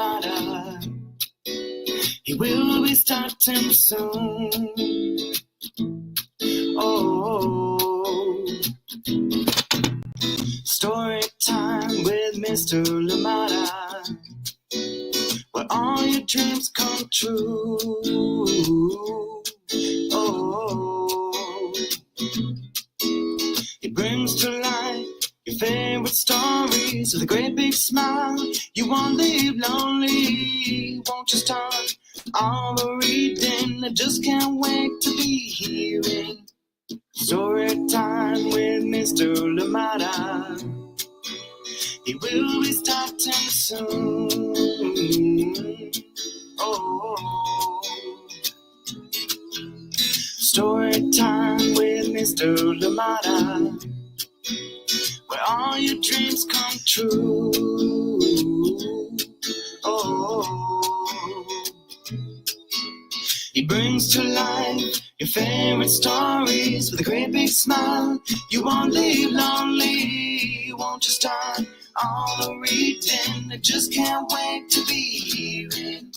Limata. He will be starting soon. Oh, story time with Mr. Limata, where all your dreams come true. Oh, he brings to life your favorite stories with a great big smile. You won't leave lonely, won't you start all the reading? I just can't wait to be hearing story time with Mr. Limata. He will be starting soon. Oh, story time with Mr. Limata, where all your dreams come true. Oh, he brings to life your favorite stories with a great big smile. You won't leave lonely, won't you start all the reading? I just can't wait to be hearing.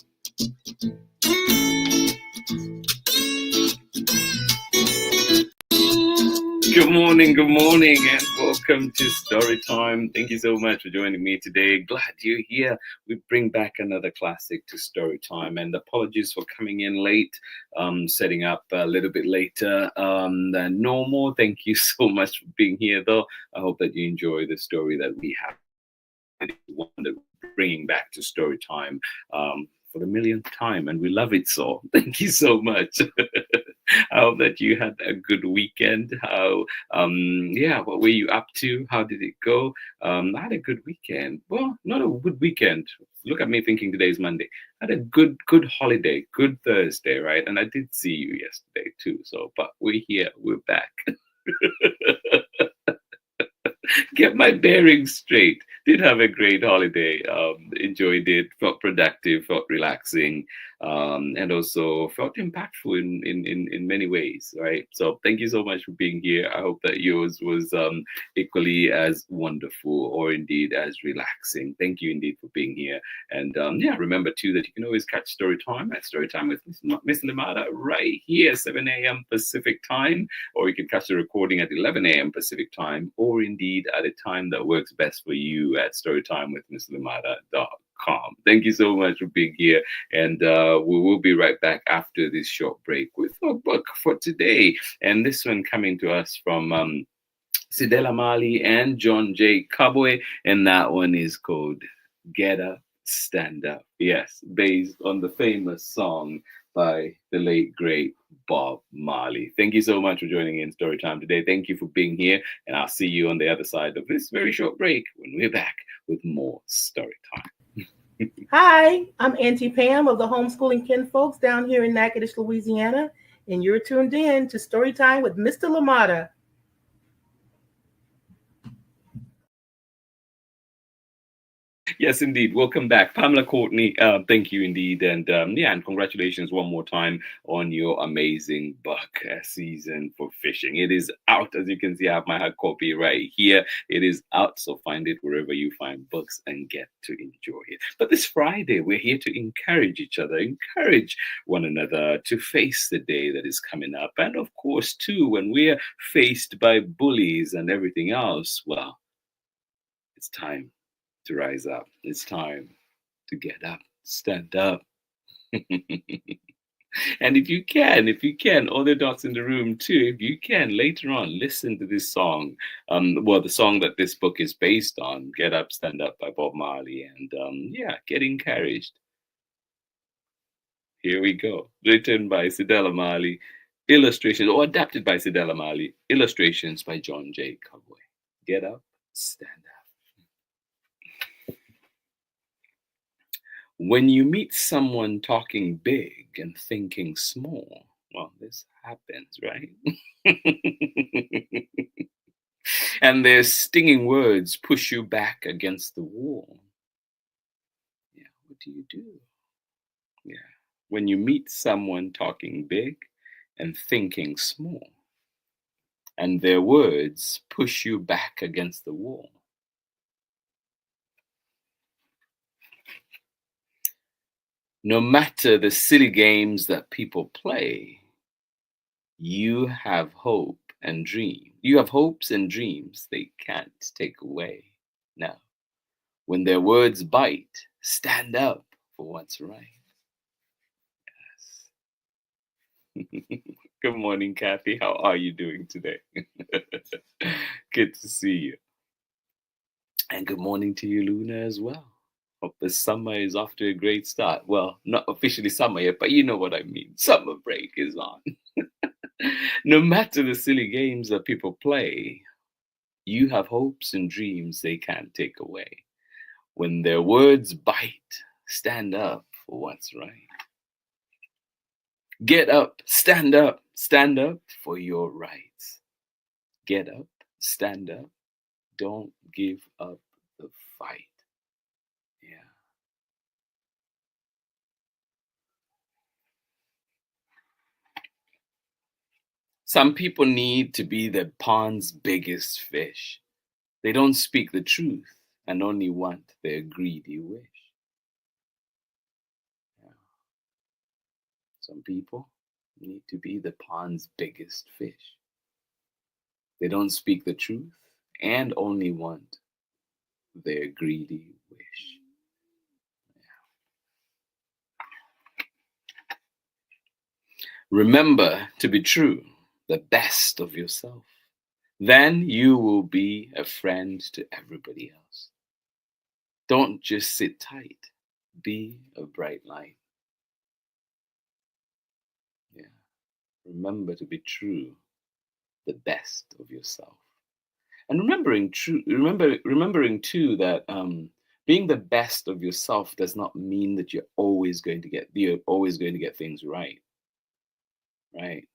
Good morning, and welcome to Storytime. Thank you so much for joining me today. Glad you're here. We bring back another classic to Storytime, and apologies for coming in late, setting up a little bit later than normal. Thank you so much for being here, though. I hope that you enjoy the story that we have. One that we're bringing back to Storytime for the millionth time, and we love it so. Thank you so much. I hope that you had a good weekend. How, what were you up to? How did it go? I had a good weekend. Well, not a good weekend. Look at me thinking today's Monday. I had a good holiday, good Thursday, right? And I did see you yesterday too. So, but we're here, we're back. Get my bearings straight. Did have a great holiday. Enjoyed it. Felt productive. Felt relaxing, and also felt impactful in many ways. Right. So thank you so much for being here. I hope that yours was equally as wonderful, or indeed as relaxing. Thank you indeed for being here. And remember too that you can always catch Storytime at Storytime with Miss Limata right here, 7 a.m. Pacific time, or you can catch the recording at 11 a.m. Pacific time, or indeed at a time that works best for you at storytimewithmisslimata.com. Thank you so much for being here, and we will be right back after this short break with our book for today, and this one coming to us from Cedella Marley and John Jay Cabuay, and that one is called Get Up, Stand Up. Yes, based on the famous song by the late, great Bob Marley. Thank you so much for joining in Storytime today. Thank you for being here, and I'll see you on the other side of this very short break when we're back with more Storytime. Hi, I'm Auntie Pam of the Homeschooling Kinfolks down here in Natchitoches, Louisiana, and you're tuned in to Storytime with Mr. Limata. Yes, indeed. Welcome back, Pamela Courtney. Thank you indeed. And and congratulations one more time on your amazing book, Season for Fishing. It is out, as you can see. I have my hard copy right here. It is out, so find it wherever you find books and get to enjoy it. But this Friday, we're here to encourage each other, encourage one another to face the day that is coming up. And of course, too, when we're faced by bullies and everything else, well, it's time to rise up. It's time to get up, stand up. And if you can, all the dots in the room too, if you can, later on, listen to this song. The song that this book is based on, Get Up, Stand Up by Bob Marley. And get encouraged. Here we go. Written by Cedella Marley, illustrations, or adapted by Cedella Marley, illustrations by John Jay Cabuay. Get up, stand up. When you meet someone talking big and thinking small, well, this happens, right? And their stinging words push you back against the wall. Yeah, what do you do? Yeah, when you meet someone talking big and thinking small, and their words push you back against the wall. No matter the silly games that people play, you have hope and dream. You have hopes and dreams they can't take away. Now, when their words bite, stand up for what's right. Yes. Good morning, Kathy. How are you doing today? Good to see you. And good morning to you, Luna, as well. Hope the summer is off to a great start. Well, not officially summer yet, but you know what I mean. Summer break is on. No matter the silly games that people play, you have hopes and dreams they can't take away. When their words bite, stand up for what's right. Get up, stand up for your rights. Get up, stand up, don't give up the fight. Yeah. Some people need to be the pond's biggest fish. They don't speak the truth and only want their greedy wish. Yeah. Some people need to be the pond's biggest fish. They don't speak the truth and only want their greedy wish. Yeah. Remember to be true, the best of yourself. Then you will be a friend to everybody else. Don't just sit tight. Be a bright light. Yeah. Remember to be true, the best of yourself. And remembering too that being the best of yourself does not mean that you're always going to get things right. Right?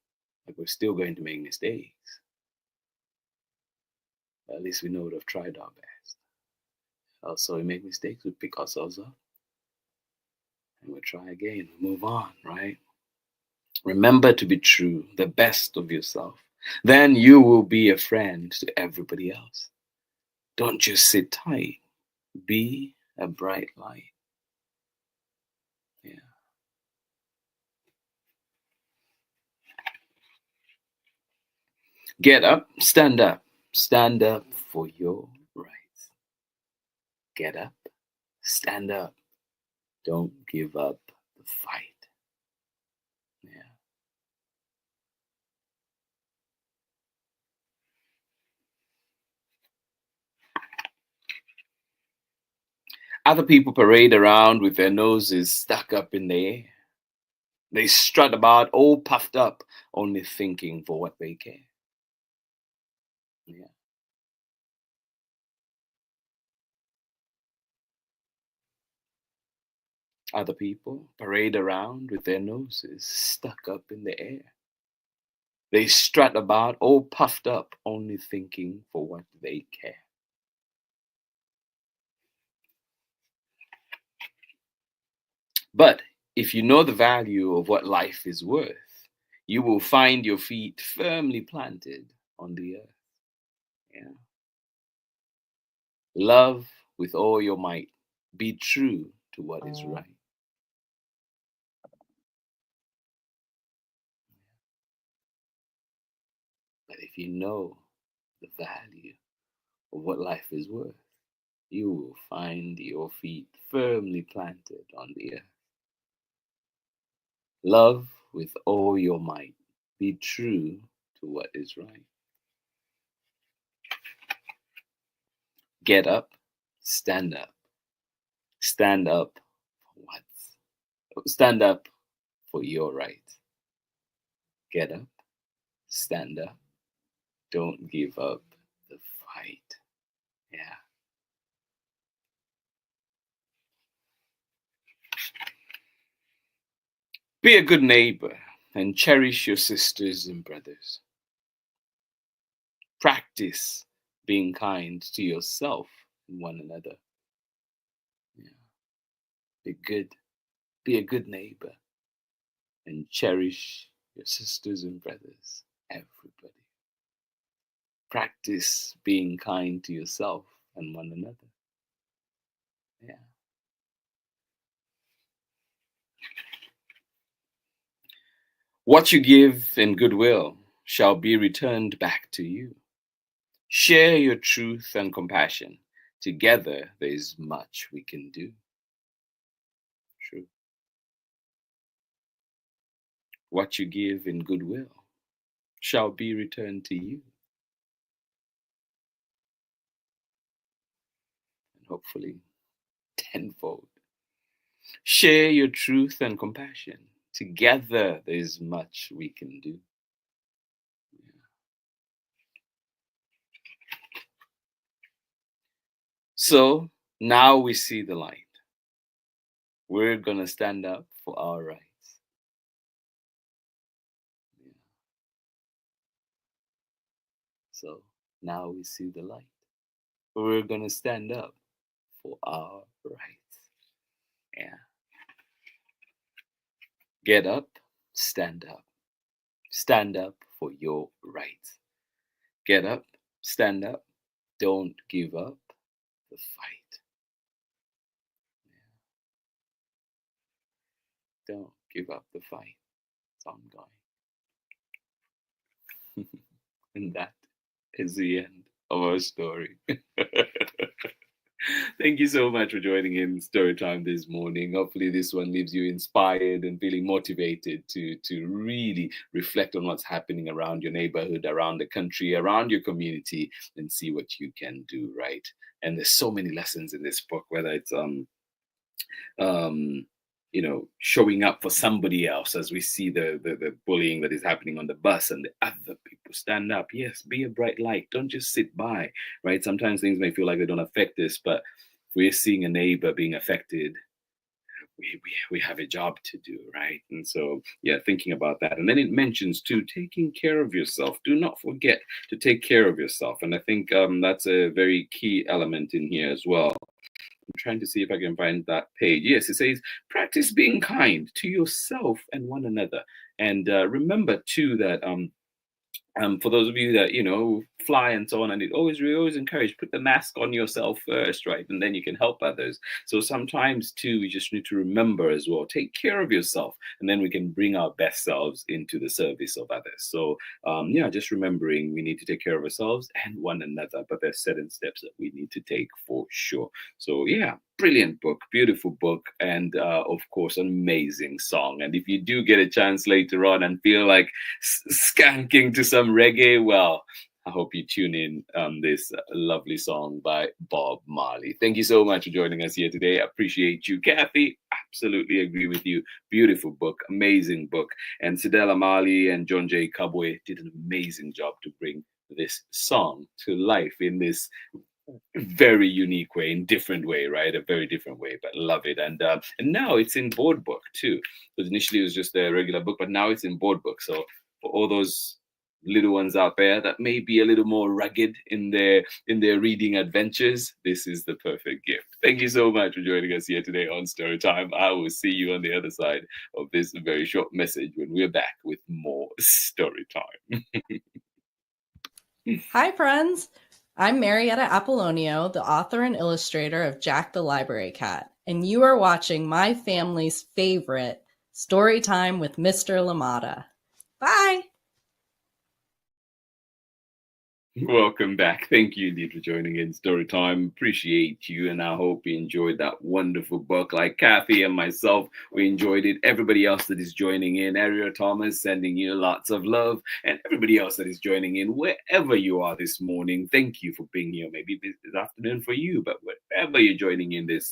Like we're still going to make mistakes. At least we know we've tried our best. Also, we make mistakes, we pick ourselves up, and we try again, we move on, right? Remember to be true, the best of yourself. Then you will be a friend to everybody else. Don't just sit tight. Be a bright light. Yeah. Get up, stand up for your rights. Get up, stand up. Don't give up the fight. Yeah. Other people parade around with their noses stuck up in the air. They strut about all puffed up, only thinking for what they care. Yeah. Other people parade around with their noses stuck up in the air. They strut about all puffed up, only thinking for what they care. But if you know the value of what life is worth, you will find your feet firmly planted on the earth. Yeah. Love with all your might. Be true to what is right. But if you know the value of what life is worth, you will find your feet firmly planted on the earth. Love with all your might. Be true to what is right. Get up, stand up. Stand up for what? Stand up for your right. Get up, stand up. Don't give up the fight. Yeah. Be a good neighbor and cherish your sisters and brothers. Practice being kind to yourself and one another. Yeah. Be a good neighbor and cherish your sisters and brothers, everybody. Practice being kind to yourself and one another. Yeah. What you give in goodwill shall be returned back to you. Share your truth and compassion. Together, there is much we can do. True. What you give in goodwill shall be returned to you. And hopefully, tenfold. Share your truth and compassion. Together, there is much we can do. So now we see the light. We're going to stand up for our rights. So now we see the light. We're going to stand up for our rights. Yeah. Get up, stand up. Stand up for your rights. Get up, stand up. Don't give up the fight. Yeah. Don't give up the fight. It's ongoing. And that is the end of our story. Thank you so much for joining in story time this morning. Hopefully this one leaves you inspired and feeling motivated to really reflect on what's happening around your neighborhood, around the country, around your community, and see what you can do, right? And there's so many lessons in this book, whether it's showing up for somebody else, as we see the bullying that is happening on the bus and the other people stand up. Yes, be a bright light. Don't just sit by, right? Sometimes things may feel like they don't affect us, but if we're seeing a neighbor being affected, we have a job to do, right? And so, yeah, thinking about that. And then it mentions too, taking care of yourself. Do not forget to take care of yourself. And I think that's a very key element in here as well. I'm trying to see if I can find that page. Yes, it says, practice being kind to yourself and one another. And remember, too, that for those of you that, fly and so on, and we always encourage, put the mask on yourself first, right? And then you can help others. So sometimes, too, we just need to remember as well, take care of yourself, and then we can bring our best selves into the service of others. So, just remembering we need to take care of ourselves and one another, but there's certain steps that we need to take for sure. So, yeah, brilliant book, beautiful book, and of course, an amazing song. And if you do get a chance later on and feel like skanking to some reggae, well, I hope you tune in this lovely song by Bob Marley. Thank you so much for joining us here today. I appreciate you. Kathy, absolutely agree with you. Beautiful book, amazing book. And Cedella Marley and John Jay Cabuay did an amazing job to bring this song to life in this very unique way, in different way, right? A very different way, but love it. And now it's in board book too. Because initially it was just a regular book, but now it's in board book. So for all those little ones out there that may be a little more rugged in their reading adventures, this is the perfect gift. Thank you so much for joining us here today on Storytime. I will see you on the other side of this very short message when we're back with more Storytime. Hi, friends. I'm Marietta Apollonio, the author and illustrator of Jack the Library Cat, and you are watching my family's favorite Storytime with Mr. Limata. Bye! Welcome back. Thank you indeed for joining in Storytime. Appreciate you, and I hope you enjoyed that wonderful book. Like Kathy and myself, we enjoyed it. Everybody else that is joining in, Ariel Thomas, sending you lots of love, and everybody else that is joining in, wherever you are this morning, thank you for being here. Maybe this afternoon for you, but wherever you're joining in this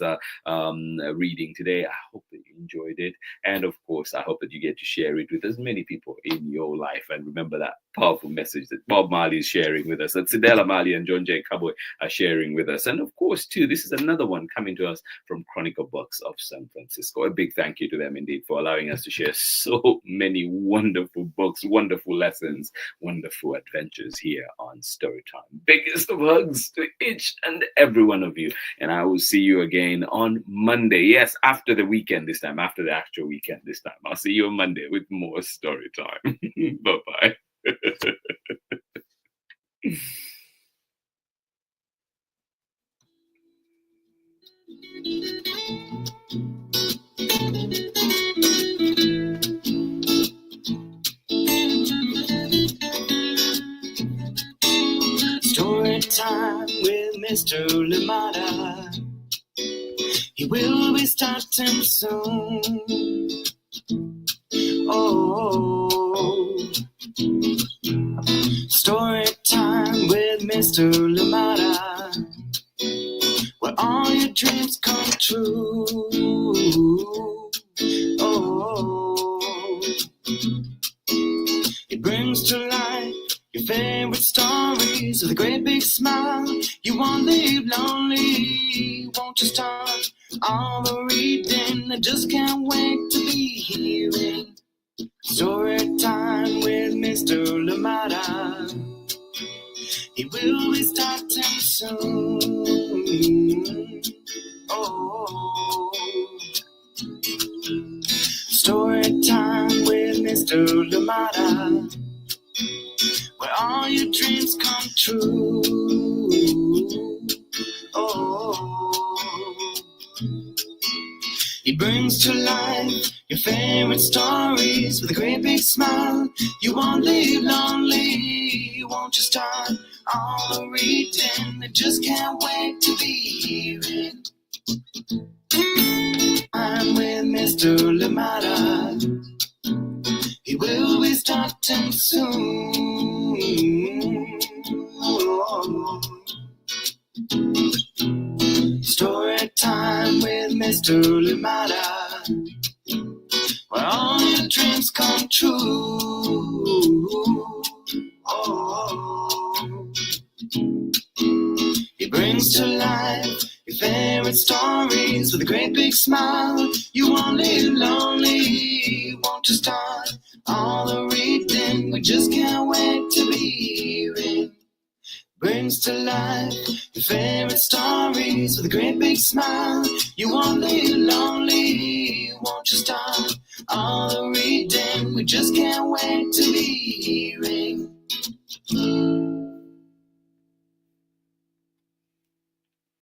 reading today, I hope that you enjoyed it. And of course, I hope that you get to share it with as many people in your life. And remember that powerful message that Bob Marley is sharing with us, that Cedella Marley and John Jay Cabuay are sharing with us. And of course, too, this is another one coming to us from Chronicle Books of San Francisco. A big thank you to them indeed for allowing us to share so many wonderful books, wonderful lessons, wonderful adventures here on Storytime. Biggest of hugs to each and every one of you. And I will see you again on Monday. Yes, after the weekend this time, after the actual weekend this time. I'll see you on Monday with more Storytime. Bye-bye. Mr. Limata. He will be starting soon. Oh, story time with Mr. Limata, where all your dreams come true. Oh, it brings to life your favorite stories with a great big smile. You won't live lonely, won't you start all the reading? I just can't wait to be hearing story time with Mr. Limata. He will be starting soon. Oh, story time with Mr. Limata, where all your dreams come true. Oh, he brings to life your favorite stories with a great big smile. You won't live lonely, won't you start all the reading? I just can't wait to be hearing. I'm with Mr. Limata. He will be starting soon. Oh, story time with Mr. Limata, where all your dreams come true. Oh, he brings to life your favorite stories with a great big smile. You won't live lonely, won't you start all the reading? We just can't wait to be hearing. Brings to life your favorite stories with a great big smile. You won't live lonely, won't you start all the reading? We just can't wait to be hearing.